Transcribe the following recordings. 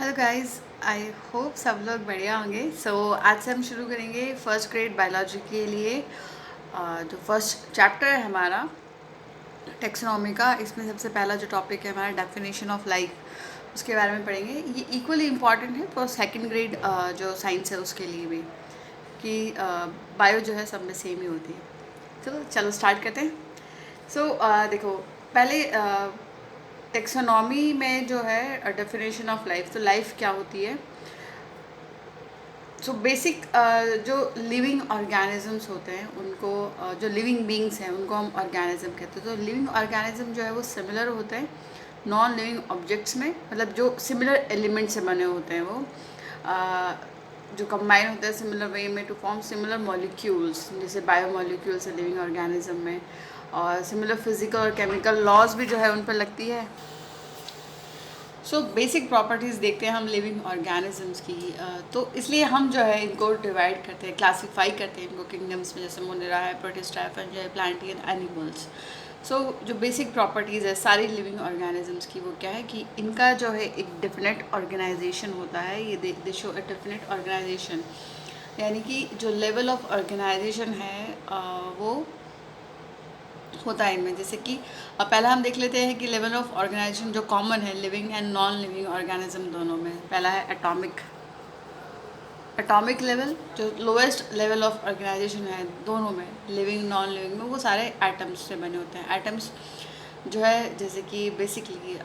Hello guys, I hope सब लोग बढ़िया होंगे। आज से हम शुरू करेंगे फर्स्ट ग्रेड बायोलॉजी के लिए। जो फर्स्ट चैप्टर है हमारा टेक्सोनॉमी का, इसमें सबसे पहला जो टॉपिक है हमारा डेफिनेशन ऑफ लाइफ, उसके बारे में पढ़ेंगे। ये इक्वली इम्पॉर्टेंट है फॉर सेकंड ग्रेड जो साइंस है उसके लिए भी, कि बायो जो है सब में सेम ही होती है। चलो स्टार्ट करते हैं। देखो, पहले टेक्सोनॉमी में जो है डेफिनेशन ऑफ लाइफ, तो लाइफ क्या होती है। बेसिक जो लिविंग ऑर्गेनिजम्स होते हैं उनको, जो लिविंग बींग्स हैं उनको हम ऑर्गेनिज्म कहते हैं। तो लिविंग ऑर्गेनिज्म जो है वो सिमिलर होते हैं नॉन लिविंग ऑब्जेक्ट्स में, मतलब जो सिमिलर एलिमेंट से बने होते हैं वो जो कंबाइन होते हैं सिमिलर वे में टू फॉर्म सिमिलर मॉलिक्यूल्स, जैसे बायोमॉलिक्यूल्स है लिविंग ऑर्गेनिज्म में, और सिमिलर फिजिकल और केमिकल लॉज भी जो है उन पर लगती है। बेसिक प्रॉपर्टीज़ देखते हैं हम लिविंग ऑर्गेनिजम्स की। तो इसलिए हम जो है इनको डिवाइड करते हैं, क्लासीफाई करते हैं इनको किंगडम्स में, जैसे मोनेरा है, प्रोटिस्टा है, फंजाई, प्लांटियन एनिमल्स। जो बेसिक प्रॉपर्टीज़ है सारी लिविंग ऑर्गेनिजम्स की, वो क्या है कि इनका जो है एक डेफिनेट ऑर्गेनाइजेशन होता है। ये they show a definite organisation, यानी कि जो लेवल ऑफ ऑर्गेनाइजेशन है वो होता है इनमें। जैसे कि पहला हम देख लेते हैं कि लेवल ऑफ ऑर्गेनाइजेशन जो कॉमन है living and non living organism दोनों में। पहला है एटॉमिक लेवल, जो लोएस्ट लेवल ऑफ ऑर्गेनाइजेशन है दोनों में, लिविंग नॉन लिविंग में, वो सारे एटम्स से बने होते हैं। एटम्स जो है जैसे कि बेसिकली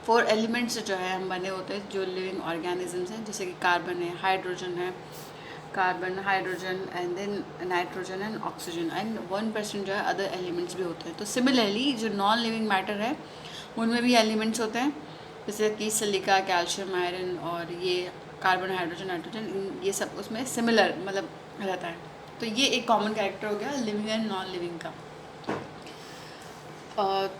फोर एलिमेंट्स जो है हम बने होते हैं जो लिविंग ऑर्गेनिजम्स हैं, जैसे कि कार्बन है, हाइड्रोजन है, carbon, hydrogen and then nitrogen and oxygen, and 1% जो है अदर एलिमेंट्स भी होते हैं। तो सिमिलरली जो नॉन लिविंग मैटर है उनमें भी एलिमेंट्स होते हैं, जैसे कि सिलिका, कैल्शियम, आयरन, और ये कार्बन, हाइड्रोजन, नाइट्रोजन, ये सब उसमें सिमिलर मतलब रहता है। तो ये एक कॉमन कैरेक्टर हो गया लिविंग एंड नॉन लिविंग का।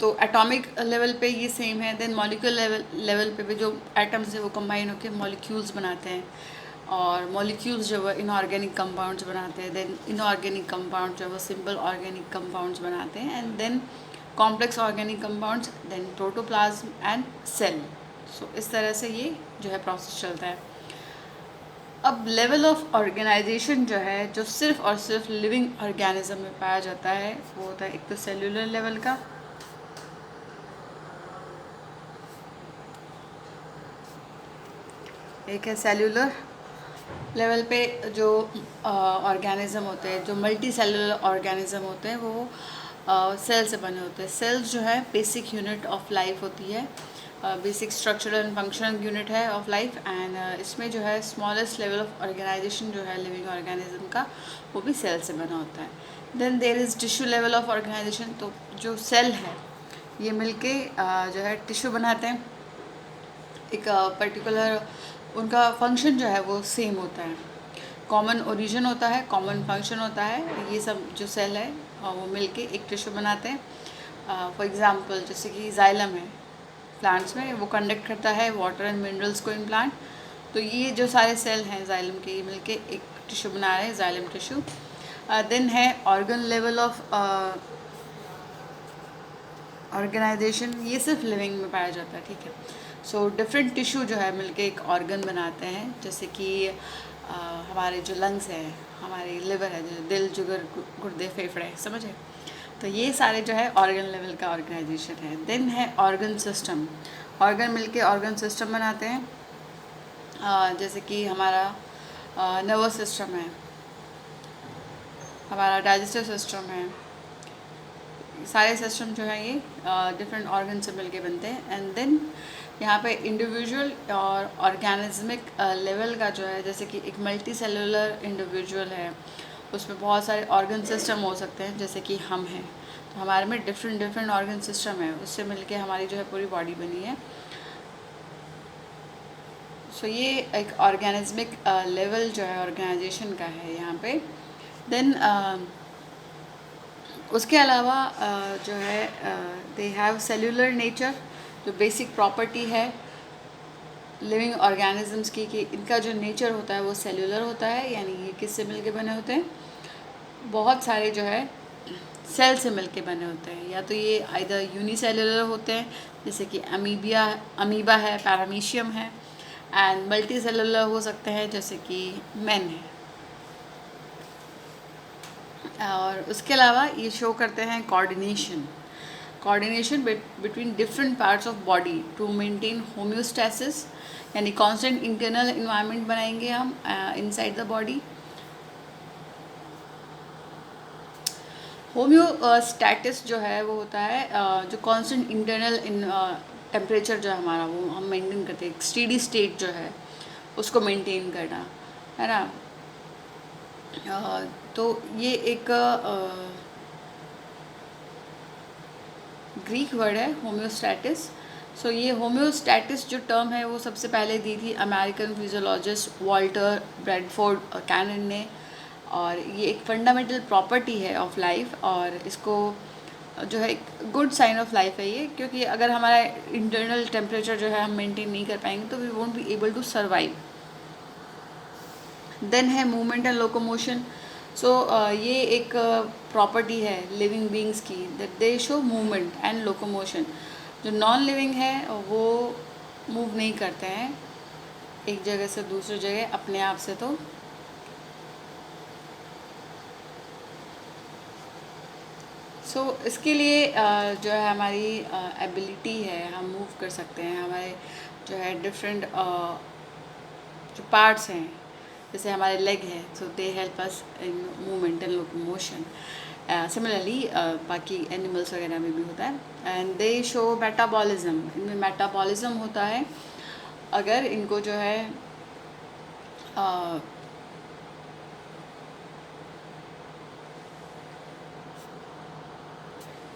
तो एटॉमिक लेवल पे ये सेम है। देन मॉलिक्यूल लेवल पे भी जो एटम्स है वो कंबाइन होकर मॉलिक्यूल्स बनाते हैं, और मॉलिक्यूल्स जो है इनऑर्गेनिक कंपाउंड्स बनाते हैं। देन इनऑर्गेनिक कंपाउंड जो है वो सिंपल ऑर्गेनिक कंपाउंड्स बनाते हैं, and then complex organic compounds, then protoplasm and cell. इस तरह से ये जो है प्रोसेस चलता है। अब लेवल ऑफ ऑर्गेनाइजेशन जो है जो सिर्फ और सिर्फ लिविंग ऑर्गेनिज्म में पाया जाता है वो होता है एक तो सेल्यूलर लेवल का, एक है सेल्यूलर लेवल पे जो ऑर्गेनिज्म होते हैं, जो मल्टी सेलुलर ऑर्गेनिज्म होते हैं वो सेल से बने होते हैं। सेल्स जो है बेसिक यूनिट ऑफ लाइफ होती है, basic structural and functional unit है ऑफ लाइफ, एंड इसमें जो है स्मॉलेस्ट लेवल ऑफ ऑर्गेनाइजेशन जो है लिविंग ऑर्गेनिज्म का वो भी सेल से बना होता है। Then there is tissue level of organisation. तो जो सेल है ये मिलके जो है टिश्यू बनाते हैं। एक पर्टिकुलर उनका फंक्शन जो है वो सेम होता है, कॉमन ओरिजिन होता है, कॉमन फंक्शन होता है। ये सब जो सेल है वो मिलके एक टिश्यू बनाते हैं। फॉर एग्जांपल जैसे कि जाइलम है प्लांट्स में, वो कंडक्ट करता है वाटर एंड मिनरल्स को इन प्लांट। तो ये जो सारे सेल हैं जाइलम के, ये मिलके एक टिश्यू बना रहे हैं, जाइलम टिश्यू। देन है ऑर्गन लेवल ऑफ ऑर्गेनाइजेशन, ये सिर्फ लिविंग में पाया जाता है, ठीक है। डिफरेंट टिश्यू जो है मिलके एक ऑर्गन बनाते हैं, जैसे कि हमारे जो लंग्स हैं, हमारी लिवर है, जो दिल, जिगर, गुर्दे, फेफड़े, समझे। तो ये सारे जो है ऑर्गन लेवल का ऑर्गेनाइजेशन है। देन है ऑर्गन सिस्टम, ऑर्गन मिलके ऑर्गन सिस्टम बनाते हैं। जैसे कि हमारा नर्वस सिस्टम है, हमारा डाइजेस्टिव सिस्टम है, सारे सिस्टम जो है ये डिफरेंट ऑर्गन से मिलके बनते हैं। एंड देन यहाँ पे इंडिविजुअल और ऑर्गेनिज्मिक लेवल का जो है, जैसे कि एक मल्टी सेलुलर इंडिविजुअल है, उसमें बहुत सारे ऑर्गन सिस्टम हो सकते हैं, जैसे कि हम हैं तो हमारे में डिफरेंट ऑर्गन सिस्टम है, उससे मिलके हमारी जो है पूरी बॉडी बनी है। ये एक ऑर्गेनिज्मिक लेवल जो है ऑर्गेनाइजेशन का है यहाँ पे। देन उसके अलावा जो है दे हैव सेल्यूलर नेचर, जो बेसिक प्रॉपर्टी है लिविंग ऑर्गेनिजम्स की, कि इनका जो नेचर होता है वो सेल्यूलर होता है, यानी ये किससे मिलके बने होते हैं, बहुत सारे जो है सेल से मिलके बने होते हैं, या तो ये आइदर यूनिसेलुलर होते हैं जैसे कि अमीबा है, पैरामीशियम है, एंड मल्टी सेलुलर हो सकते हैं जैसे कि मैन है। और उसके अलावा ये शो करते हैं coordination between different parts of body to maintain homeostasis, यानी कांस्टेंट इंटरनल इन्वायरमेंट बनाएंगे हम इनसाइड द बॉडी। होम्योस्टैटिस जो है वो होता है जो कांस्टेंट इंटरनल टेम्परेचर जो है हमारा वो हम मेंटेन करते हैं, स्टेडी स्टेट जो है उसको मेंटेन करना, है ना। तो ये एक ग्रीक वर्ड है होम्योस्टैटिस। सो ये होम्योस्टैटिस जो टर्म है वो सबसे पहले दी थी American physiologist Walter Bradford Cannon ने, और ये एक फंडामेंटल प्रॉपर्टी है ऑफ लाइफ, और इसको जो है एक गुड साइन ऑफ लाइफ है ये, क्योंकि अगर हमारा इंटरनल टेम्परेचर जो है हम मेंटेन नहीं कर पाएंगे तो we won't be able to survive. Then है मूवमेंट एंड लोकोमोशन। सो ये एक प्रॉपर्टी है लिविंग बींग्स की, that they show movement and locomotion. जो नॉन लिविंग है वो मूव नहीं करते हैं एक जगह से दूसरी जगह अपने आप से। तो इसके लिए जो है हमारी एबिलिटी है, हम मूव कर सकते हैं। हमारे जो है डिफरेंट जो पार्ट्स हैं, जैसे हमारे लेग है, so they help us in movement and locomotion. Similarly बाकी एनिमल्स वगैरह में भी होता है। एंड दे शो मेटाबॉलिज्म, इनमें मेटाबॉलिज्म होता है अगर इनको जो है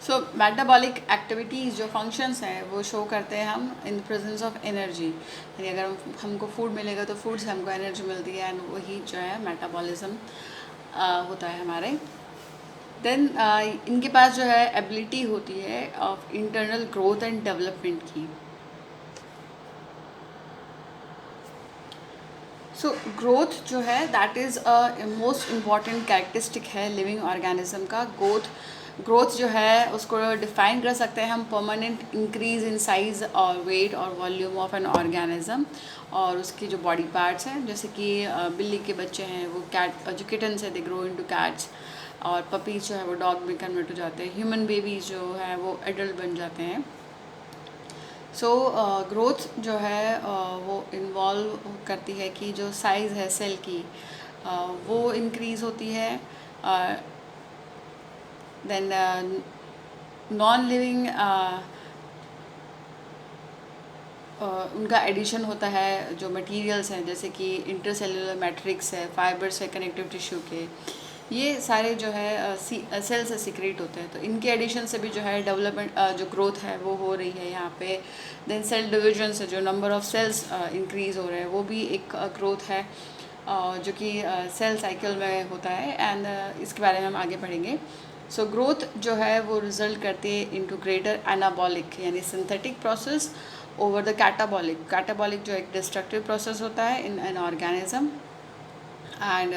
सो मेटाबॉलिक एक्टिविटीज़ जो फंक्शंस हैं वो शो करते हैं हम in the presence of energy, यानी अगर हमको फूड मिलेगा तो फूड से हमको एनर्जी मिलती है, एंड वही जो है मेटाबॉलिज्म होता है हमारे। देन इनके पास जो है एबिलिटी होती है of internal growth and development की। सो ग्रोथ जो है that is a most important characteristic है लिविंग ऑर्गेनिज्म का। ग्रोथ जो है उसको डिफाइन कर सकते हैं हम परमानेंट इंक्रीज इन साइज़ और वेट और वॉल्यूम ऑफ एन ऑर्गेनिज्म, और उसकी जो बॉडी पार्ट्स हैं, जैसे कि बिल्ली के बच्चे हैं वो कैट जो किटन्स है दे ग्रो इनटू कैट्स, और पपीज़ जो है वो डॉग में कन्वर्ट हो जाते हैं, ह्यूमन बेबीज़ जो है वो एडल्ट बन जाते हैं। सो ग्रोथ जो है वो इन्वॉल्व करती है कि जो साइज़ है सेल की वो इंक्रीज़ होती है। देन नॉन लिविंग उनका एडिशन होता है जो मटेरियल्स हैं, जैसे कि इंटरसेलुलर मैट्रिक्स है, फाइबर्स है कनेक्टिव टिश्यू के, ये सारे जो है सेल से सीक्रेट होते हैं। तो इनके एडिशन से भी जो है डेवलपमेंट जो ग्रोथ है वो हो रही है यहाँ पे। देन सेल डिविजन से जो नंबर ऑफ सेल्स इंक्रीज़ हो रहे हैं वो भी एक ग्रोथ है जो कि सेल साइकिल में होता है, एंड इसके बारे में हम आगे पढ़ेंगे। सो ग्रोथ जो है वो रिजल्ट करती है इनटू ग्रेटर एनाबॉलिक यानी synthetic process over the catabolic जो एक डिस्ट्रक्टिव प्रोसेस होता है in an organism. And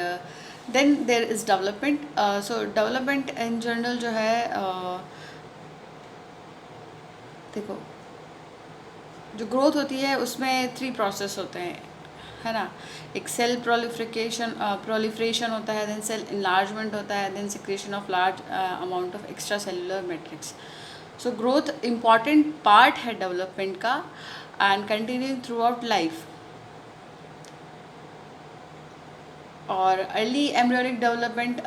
then there is development. So development in general जो है देखो जो ग्रोथ होती है उसमें 3 प्रोसेस होते हैं, है ना। एक सेल प्रोलिफ्रेशन होता है, देन सेल इनलार्जमेंट होता है, then secretion of large amount of extra cellular matrix. So growth important part है डेवलपमेंट का and continuing throughout life. और अर्ली एम्ब्रियोनिक डेवलपमेंट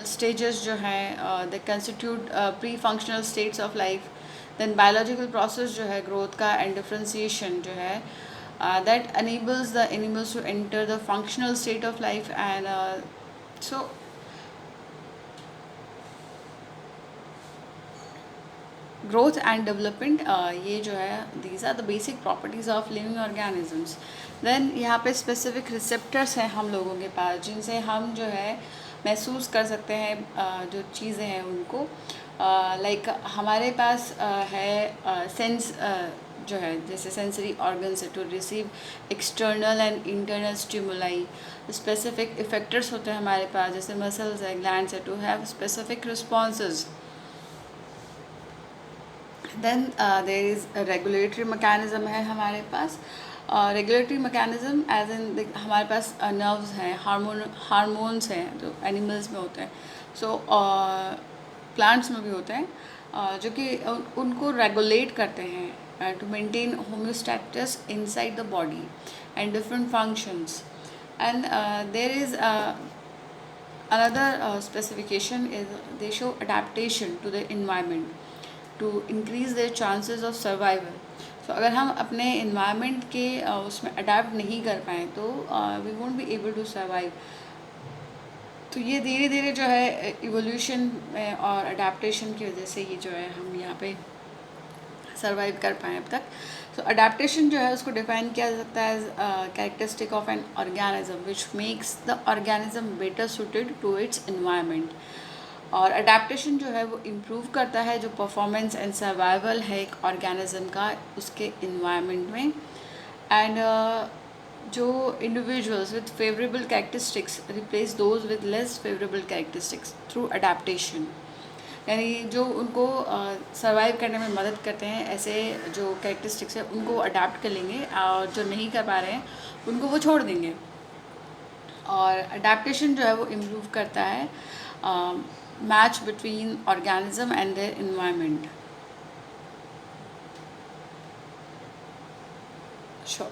स्टेजेस जो हैं they constitute pre functional states of life. Then biological process जो है growth का and differentiation जो है that enables the animals to enter the functional state of life, and so growth and development ये जो है these are the basic properties of living organisms. then यहाँ पे specific receptors हैं हम लोगों के पास जिनसे हम जो है महसूस कर सकते हैं जो चीज़ें हैं उनको। लाइक हमारे पास है सेंस जो है जैसे सेंसरी ऑर्गन्स है to receive external and internal stimuli. Specific effectors होते हैं हमारे पास जैसे मसल्स है, ग्लैंड्स है to have specific responses then there is regulatory mechanism है हमारे पास। रेगुलेटरी मैकेनिज़्म एज इन हमारे पास नर्व्स हैं, हार्मोन्स हैं जो एनिमल्स में होते हैं, सो प्लांट्स में भी होते हैं, जो कि उनको रेगुलेट करते हैं to maintain homeostasis inside the body and different functions. And there is another specification is they show adaptation to the environment to increase their chances of survival. So अगर हम अपने environment के उसमें adapt नहीं कर पाएँ तो we won't be able to survive. तो ये धीरे धीरे जो है evolution में और adaptation की वजह से ही जो है हम यहाँ पे सर्वाइव कर पाएँ अब तक। सो अडेप्टेशन जो है उसको डिफाइन किया जा सकता है as characteristic of an organism which makes the organism better suited to its environment. और अडेप्टेशन जो है वो इम्प्रूव करता है जो परफॉर्मेंस एंड सर्वाइवल है एक ऑर्गेनिज्म का उसके इन्वायरमेंट में। एंड जो individuals with favourable characteristics replace those with less favourable characteristics through adaptation, यानी जो उनको सर्वाइव करने में मदद करते हैं ऐसे जो कैरेक्टरिस्टिक्स है उनको वो अडाप्ट कर लेंगे और जो नहीं कर पा रहे हैं उनको वो छोड़ देंगे। और अडेप्टेशन जो है वो इम्प्रूव करता है match between organism and their environment.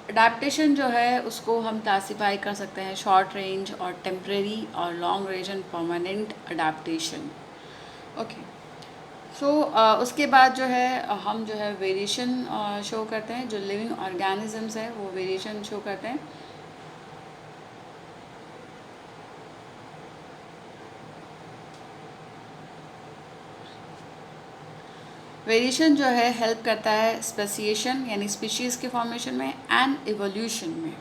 Adaptation जो है उसको हम क्लासीफाई कर सकते हैं शॉर्ट रेंज और टेम्परेरी और long range and permanent adaptation. Okay, so उसके बाद जो है हम जो है वेरिएशन शो करते हैं, जो लिविंग ऑर्गेनिजम्स है वो वेरिएशन शो करते हैं। वेरिएशन जो है हेल्प करता है स्पेसिएशन यानी स्पीशीज़ के फॉर्मेशन में एंड इवोल्यूशन में।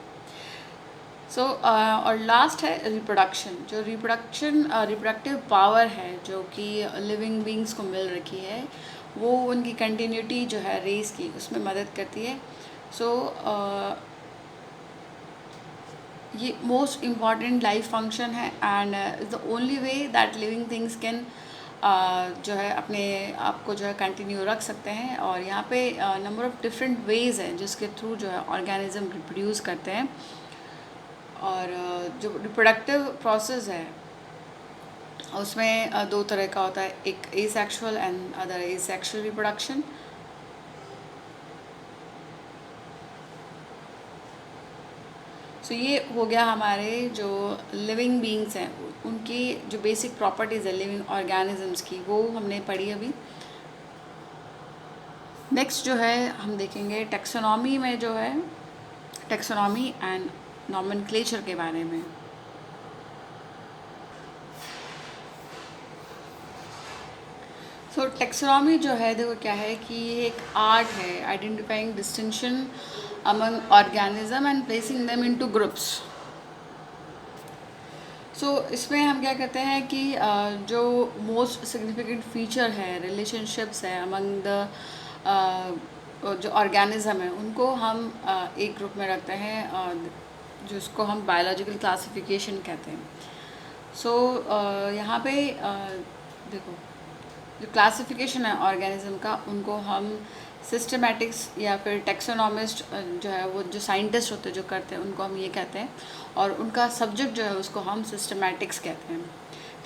सो और लास्ट है रिप्रोडक्शन। जो रिप्रोडक्टिव पावर है जो कि लिविंग बींग्स को मिल रखी है वो उनकी कंटिन्यूटी जो है रेस की उसमें मदद करती है। सो ये मोस्ट इम्पॉर्टेंट लाइफ फंक्शन है and is the only way that living things can जो है अपने आप को जो है कंटिन्यू रख सकते हैं। और यहाँ पे नंबर ऑफ़ डिफरेंट वेज़ हैं जिसके थ्रू जो है ऑर्गेनिज्म रिप्रोड्यूस करते हैं। और जो रिप्रोडक्टिव प्रोसेस है उसमें दो तरह का होता है, एक asexual and other asexual reproduction. So ये हो गया हमारे जो लिविंग बींग्स हैं उनकी जो बेसिक प्रॉपर्टीज़ है लिविंग ऑर्गेनिजम्स की वो हमने पढ़ी अभी। नेक्स्ट जो है हम देखेंगे टैक्सोनॉमी में जो है टैक्सोनॉमी एंड नॉमेनक्लेचर के बारे में। सो टैक्सोनॉमी जो है देखो क्या है कि ये एक आर्ट है identifying distinction among organism and placing them into groups. So इसमें हम क्या कहते हैं कि जो मोस्ट सिग्निफिकेंट फीचर है रिलेशनशिप्स है अमंग द जो ऑर्गेनिज्म है उनको हम एक ग्रुप में रखते हैं जिसको हम बायोलॉजिकल क्लासिफिकेशन कहते हैं। सो यहाँ पे देखो जो क्लासिफिकेशन है ऑर्गेनिज्म का उनको हम सिस्टमैटिक्स या फिर टैक्सोनॉमिस्ट जो है वो जो साइंटिस्ट होते हैं जो करते हैं उनको हम ये कहते हैं, और उनका सब्जेक्ट जो है उसको हम सिस्टमैटिक्स कहते हैं,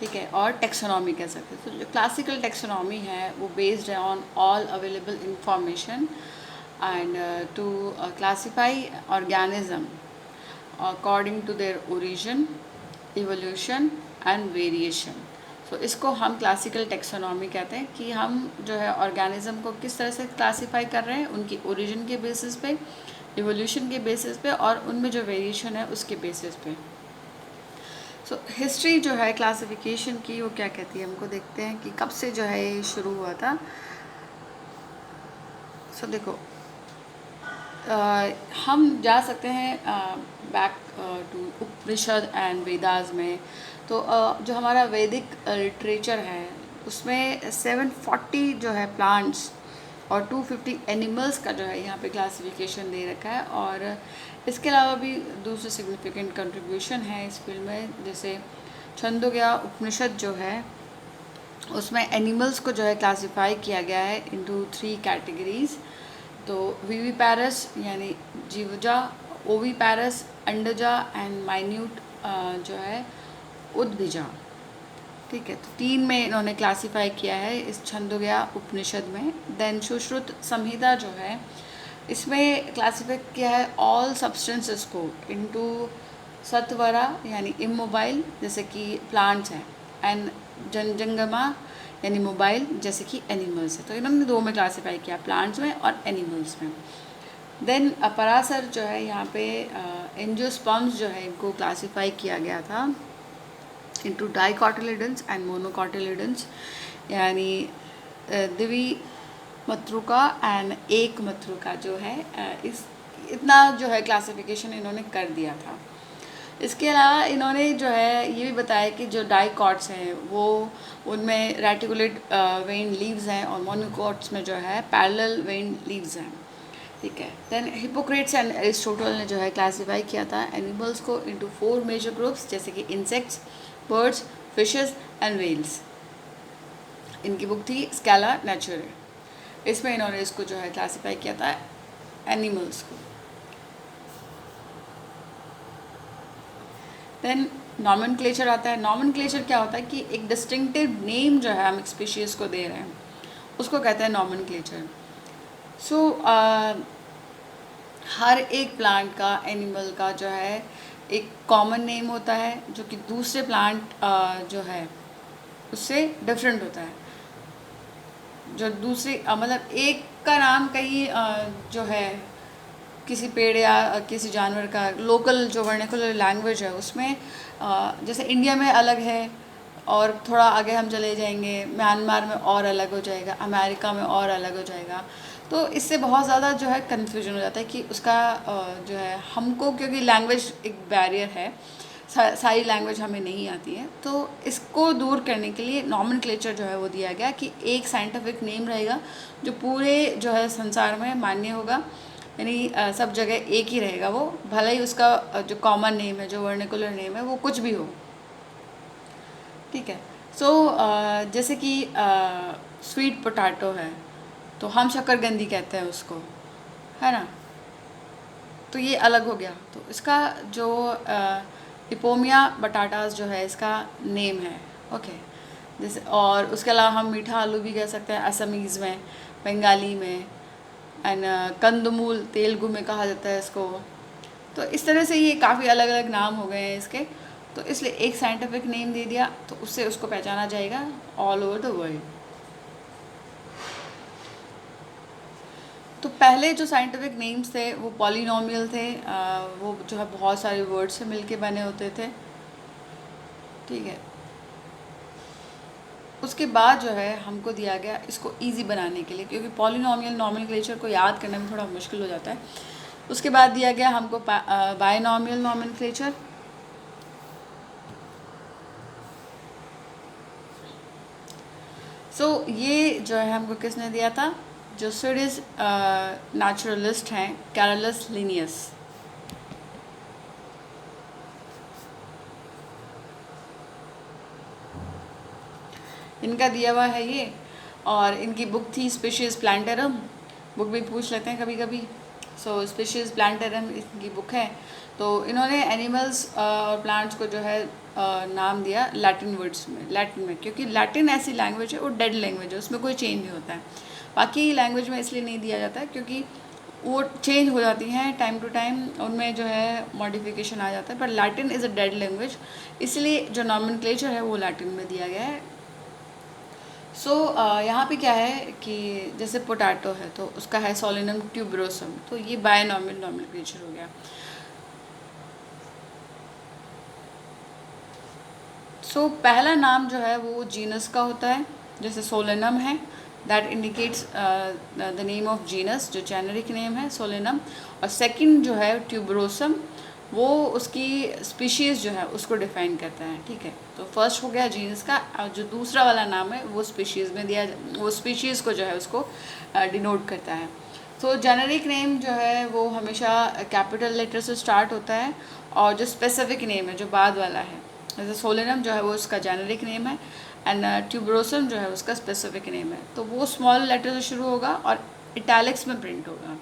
ठीक है, और टैक्सोनॉमी कह सकते हैं। तो जो क्लासिकल टैक्सोनॉमी है वो बेस्ड है on all available information and to classify organism according to their origin, evolution and variation. तो इसको हम क्लासिकल टैक्सोनॉमी कहते हैं कि हम जो है ऑर्गेनिज्म को किस तरह से क्लासीफाई कर रहे हैं उनकी ओरिजिन के बेसिस पे, इवोल्यूशन के बेसिस पे और उनमें जो वेरिएशन है उसके बेसिस पे। सो हिस्ट्री जो है क्लासिफिकेशन की वो क्या कहती है हमको देखते हैं कि कब से जो है ये शुरू हुआ था। सो देखो हम जा सकते हैं back to Upanishad and Vedas में। तो जो हमारा वैदिक लिटरेचर है उसमें 740 जो है प्लांट्स और 250 एनिमल्स का जो है यहाँ पे क्लासिफिकेशन दे रखा है। और इसके अलावा भी दूसरे सिग्निफिकेंट कंट्रीब्यूशन है इस फील्ड में, जैसे छंदोग्य उपनिषद जो है उसमें एनिमल्स को जो है क्लासिफाई किया गया है इनटू 3 कैटेगरीज। तो विविपैरस यानी जीवजा, ओविपैरस अंडजा एंड माइन्यूट जो है उद्भिजा। ठीक है, तो 3 में इन्होंने क्लासिफाई किया है इस छंदोग्या उपनिषद में। देन सुश्रुत संहिता जो है इसमें क्लासिफाई किया है ऑल सब्सटेंसेस को इनटू सत्वरा यानी इमोबाइल जैसे कि प्लांट्स हैं, एंड जंगमा यानी मोबाइल जैसे कि एनिमल्स है। तो इन्होंने 2 में क्लासिफाई किया, प्लांट्स में और एनिमल्स में। देन परासर जो है यहाँ पे एंजियोस्पर्म्स जो है इनको क्लासिफाई किया गया था इनटू डाइकोटिलिडन्स एंड मोनोकोटिलिडन्स, यानी द्वि मतृका एंड एक मतृका जो है इस इतना जो है क्लासिफिकेशन इन्होंने कर दिया था। इसके अलावा इन्होंने जो है ये भी बताया कि जो डाइकॉट्स हैं वो उनमें रेटिकुलेट वेन लीव्स हैं और मोनोकॉट्स में जो है पैरेलल वेन लीव्स हैं। ठीक है, देन हिपोक्रेट्स एंड एरिस्टोटल ने जो है क्लासिफाई किया था एनिमल्स को इनटू 4 मेजर ग्रुप्स जैसे कि insects, birds, fishes and whales. इनकी बुक थी स्केला नेचुरे। इसमें इन्होंने इसको जो है क्लासिफाई किया था एनिमल्स को। देन नॉमेनक्लेचर आता है। नॉमेनक्लेचर क्या होता है कि एक डिस्टिंक्टिव नेम जो है हम एक स्पीशीज़ को दे रहे हैं उसको कहते हैं नॉमेनक्लेचर। सो हर एक प्लांट का, एनिमल का जो है एक कॉमन नेम होता है जो कि दूसरे प्लांट जो है उससे डिफरेंट होता है। जो दूसरे मतलब एक का नाम कहीं जो है किसी पेड़ या किसी जानवर का लोकल जो वर्नाकुलर लैंग्वेज है उसमें जैसे इंडिया में अलग है, और थोड़ा आगे हम चले जाएंगे म्यांमार में और अलग हो जाएगा, अमेरिका में और अलग हो जाएगा। तो इससे बहुत ज़्यादा जो है कन्फ्यूजन हो जाता है कि उसका जो है हमको, क्योंकि लैंग्वेज एक बैरियर है, सारी लैंग्वेज हमें नहीं आती है, तो इसको दूर करने के लिए नॉमेनक्लेचर जो है वो दिया गया कि एक साइंटिफिक नेम रहेगा जो पूरे जो है संसार में मान्य होगा, यानी सब जगह एक ही रहेगा वो, भले ही उसका जो कॉमन नेम है, जो वर्नाकुलर नेम है वो कुछ भी हो। ठीक है, सो जैसे कि स्वीट पोटैटो है तो हम शक्करकंदी कहते हैं उसको, है ना, तो ये अलग हो गया। तो इसका जो इपोमिया बटाटास जो है इसका नेम है, ओके। जैसे और उसके अलावा हम मीठा आलू भी कह सकते हैं असमीज़ में, बंगाली में, एंड कंदमूल तेलुगु में कहा जाता है इसको। तो इस तरह से ये काफ़ी अलग अलग नाम हो गए हैं इसके, तो इसलिए एक साइंटिफिक नेम दे दिया तो उससे उसको पहचाना जाएगा ऑल ओवर द वर्ल्ड। तो पहले जो साइंटिफिक नेम्स थे वो पॉलिनोमियल थे, वो जो है बहुत सारे वर्ड से मिलके बने होते थे। ठीक है, उसके बाद जो है हमको दिया गया इसको इजी बनाने के लिए, क्योंकि पॉलिनोमियल नॉमेनक्लेचर को याद करने में थोड़ा मुश्किल हो जाता है। उसके बाद दिया गया हमको बायनोमियल नॉमेनक्लेचर। सो ये जो है हमको किसने दिया था, जो स्वीडिश नेचुरलिस्ट हैं कैरोलस लिनियस। इनका दिया हुआ है ये, और इनकी बुक थी स्पीशीज़ प्लांटेरम, बुक भी पूछ लेते हैं कभी कभी। सो स्पीशीज़ प्लांटेरम इनकी बुक है। तो इन्होंने एनिमल्स और प्लांट्स को जो है नाम दिया लैटिन वर्ड्स में, लैटिन में, क्योंकि लैटिन ऐसी लैंग्वेज है, वो डेड लैंग्वेज है, उसमें कोई चेंज नहीं होता है। बाकी लैंग्वेज में इसलिए नहीं दिया जाता है क्योंकि वो चेंज हो जाती हैं टाइम टू टाइम, उनमें जो है मॉडिफिकेशन आ जाता है, पर Latin is a dead language, इसलिए जो नॉमेनक्लेचर है वो लैटिन में दिया गया है। सो यहाँ पे क्या है कि जैसे पोटैटो है तो उसका है सोलेनम ट्यूबरोसम, तो ये बायनोमियल नॉमेनक्लेचर हो गया। सो पहला नाम जो है वो जीनस का होता है, जैसे सोलेनम है, that indicates the name of genus, जो जेनेरिक नेम है सोलेनम। और सेकंड जो है ट्यूबरोसम, वो उसकी स्पीशीज़ जो है उसको डिफाइन करता है। ठीक है, तो फर्स्ट हो गया जीनस का, और जो दूसरा वाला नाम है वो स्पीशीज़ में दिया, वो स्पीशीज़ को जो है उसको डिनोट करता है। तो जेनेरिक नेम जो है वो हमेशा कैपिटल लेटर से स्टार्ट होता है, और जो स्पेसिफिक नेम है जो बाद वाला है, जैसे सोलेनम जो है वो उसका जेनेरिक नेम है, एंड ट्यूबरोसम जो है उसका स्पेसिफिक नेम है, तो वो स्मॉल लेटर से शुरू होगा और इटैलिक्स में प्रिंट होगा,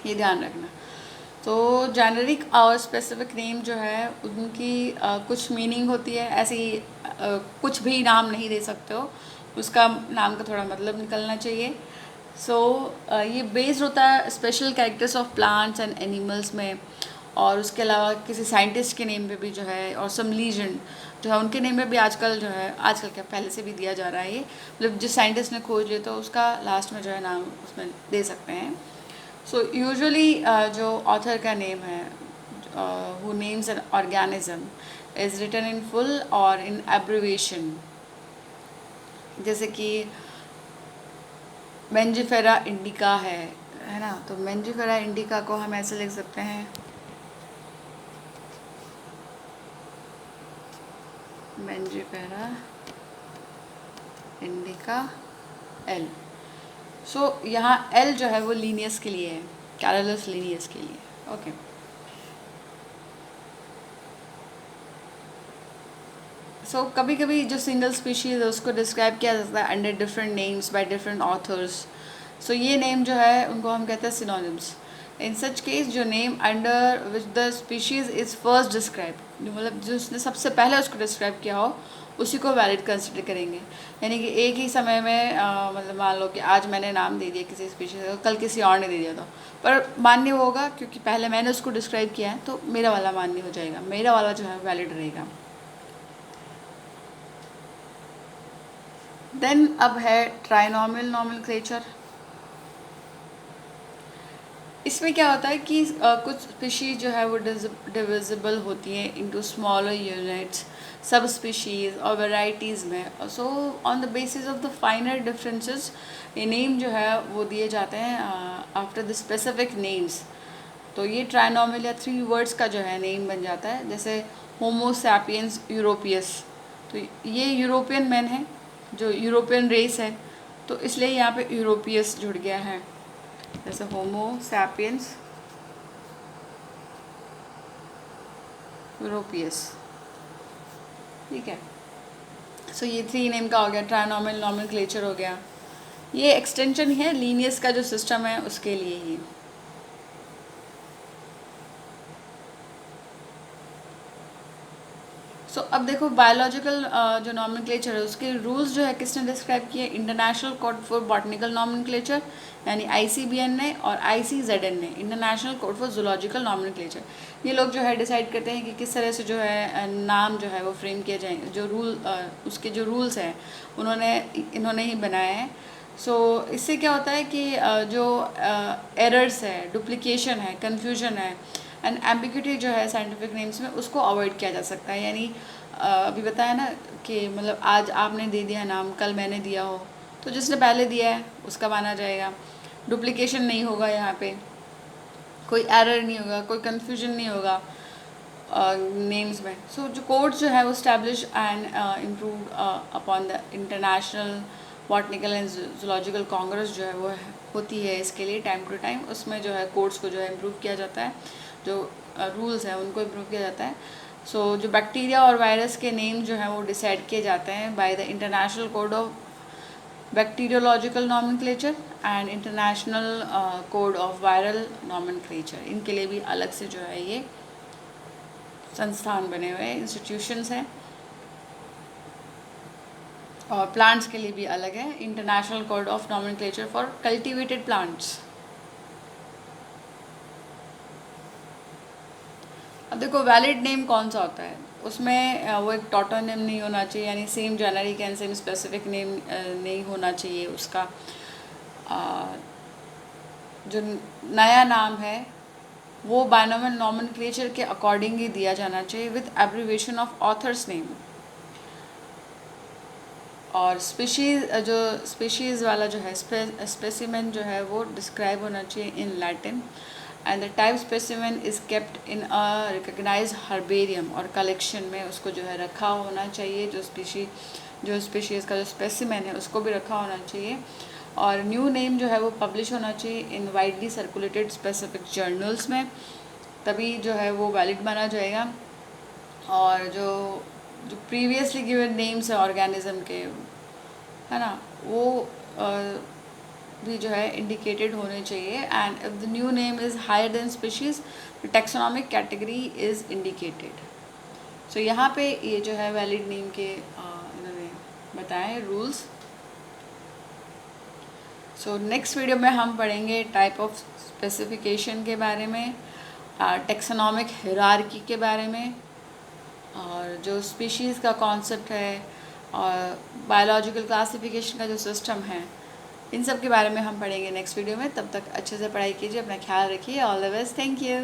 ये ध्यान रखना। तो जेनरिक और स्पेसिफिक नेम जो है उनकी कुछ मीनिंग होती है, ऐसी कुछ भी नाम नहीं दे सकते हो, उसका नाम का थोड़ा मतलब निकलना चाहिए। सो ये बेस्ड होता है special characters of plants and animals में, और उसके अलावा किसी साइंटिस्ट के नेम पे भी जो है, और सम लीजेंड जो है उनके नेम पे भी आजकल जो है, आजकल क्या पहले से भी दिया जा रहा है, ये मतलब जिस साइंटिस्ट ने खोज लिया तो उसका लास्ट में जो है नाम उसमें दे सकते हैं। सो यूजुअली जो ऑथर का नेम है, who names an organism is written in full और इन एब्रिविएशन, जैसे कि मेंजिफेरा इंडिका है ना, तो मेंजिफेरा इंडिका को हम ऐसे लिख सकते हैं, मेंजिफेरा इंडिका एल। सो यहाँ एल जो है वो लीनियस के लिए है, कैरोलस लीनियस के लिए, ओके। सो कभी कभी जो सिंगल स्पीशीज़ है उसको डिस्क्राइब किया जाता है under different names by different authors. So ये नेम जो है उनको हम कहते हैं सिनोनिम्स। इन सच केस जो name under which the species is first describe, मतलब जिसने सबसे पहले उसको डिस्क्राइब किया हो उसी को वैलिड कंसिडर करेंगे। यानी कि एक ही समय में मतलब मान लो कि आज मैंने नाम दे दिया किसी स्पीशीज़ को, कल किसी और ने दे दिया था, पर मान्य होगा क्योंकि पहले मैंने उसको डिस्क्राइब किया है, तो मेरा वाला मान्य हो जाएगा, मेरा वाला जो है वैलिड रहेगा। देन अब है ट्राइनॉमियल नॉमेनक्लेचर। इसमें क्या होता है कि कुछ स्पीशीज़ जो है वो डिविजिबल होती हैं इनटू स्मॉलर यूनिट्स, सब स्पीशीज़ और वैरायटीज़ में। So on the basis of the फाइनर differences ये नेम जो है वो दिए जाते हैं आफ्टर द स्पेसिफिक नेम्स। तो ये ट्राइनॉमियल या 3 वर्ड्स का जो है नेम बन जाता है, जैसे होमो सैपियंस यूरोपियस, तो ये यूरोपियन मैन है, जो यूरोपियन रेस है, तो इसलिए यहाँ पे यूरोपियस जुड़ गया है, जैसे होमो सैपियंस यूरोपियस, ठीक है। सो ये 3 नेम का हो गया, ट्राइनॉमियल नॉमेनक्लेचर हो गया। ये एक्सटेंशन है लीनियस का जो सिस्टम है उसके लिए ही। सो अब देखो बायोलॉजिकल जो नॉमेनक्लेचर है उसके रूल्स जो है किसने डिस्क्राइब किए, international code for botanical nomenclature यानी ICBN ने, और ICZN ने, international code for zoological nomenclature. ये लोग जो है डिसाइड करते हैं कि किस तरह से जो है नाम जो है वो फ्रेम किया जाए, जो रूल उसके जो रूल्स हैं इन्होंने ही बनाए हैं। सो इससे क्या होता है कि जो एरर्स है, डुप्लीकेशन है, कन्फ्यूजन है एंड एम्बिग्यूटी जो है साइंटिफिक नेम्स में, उसको अवॉइड किया जा सकता है। यानी अभी बताया ना कि मतलब आज आपने दे दिया नाम, कल मैंने दिया हो, तो जिसने पहले दिया है उसका माना जाएगा। डुप्लीकेशन नहीं होगा, यहाँ पे कोई एरर नहीं होगा, कोई कन्फ्यूजन नहीं होगा नेम्स में। सो जो कोड्स जो है वो establish and improve upon the international botanical and zoological Congress जो है वो होती है इसके लिए टाइम टू टाइम, उसमें जो है कोड्स को जो है इम्प्रूव किया जाता है, जो रूल्स हैं उनको इम्प्रूव किया जाता है। सो जो बैक्टीरिया और वायरस के नेम जो हैं वो डिसाइड किए जाते हैं by the international code of bacteriological nomenclature and international code of viral nomenclature. इनके लिए भी अलग से जो है ये संस्थान बने हुए हैं, इंस्टीट्यूशंस हैं। और प्लांट्स के लिए भी अलग है, international code of nomenclature for cultivated plants. अब देखो वैलिड नेम कौन सा होता है, उसमें वो एक टॉटोनिम नहीं होना चाहिए, यानी same generic and same specific name नहीं होना चाहिए उसका। जो नया नाम है वो बायनोमियल नॉमेनक्लेचर के अकॉर्डिंग ही दिया जाना चाहिए with abbreviation of author's name. और स्पीशीज़ वाला जो है स्पेसिमेन जो है वो डिस्क्राइब होना चाहिए in Latin, and the type specimen is kept in a recognise herbarium, और कलेक्शन में उसको जो है रखा होना चाहिए, जो स्पीशीज़ का जो स्पेसिमेन है उसको भी रखा होना चाहिए। और न्यू नेम जो है वो पब्लिश होना चाहिए इन वाइडली सर्कुलेटेड स्पेसिफिक जर्नल्स में, तभी जो है वो वैलिड माना जाएगा। और जो जो प्रीवियसली गिवन नेम्स है ऑर्गेनिज्म के, है ना, वो भी जो है इंडिकेटेड होने चाहिए। And if the new name is higher than species, the taxonomic category is indicated. So यहाँ पे ये जो है वैलिड नेम के इन्होंने बताए रूल्स। सो नेक्स्ट वीडियो में हम पढ़ेंगे टाइप ऑफ स्पेसिफिकेशन के बारे में, टैक्सोनॉमिक हायरार्की के बारे में, और जो स्पीशीज़ का कॉन्सेप्ट है और बायोलॉजिकल क्लासिफिकेशन का जो सिस्टम है, इन सब के बारे में हम पढ़ेंगे नेक्स्ट वीडियो में। तब तक अच्छे से पढ़ाई कीजिए, अपना ख्याल रखिए। All the best, thank you.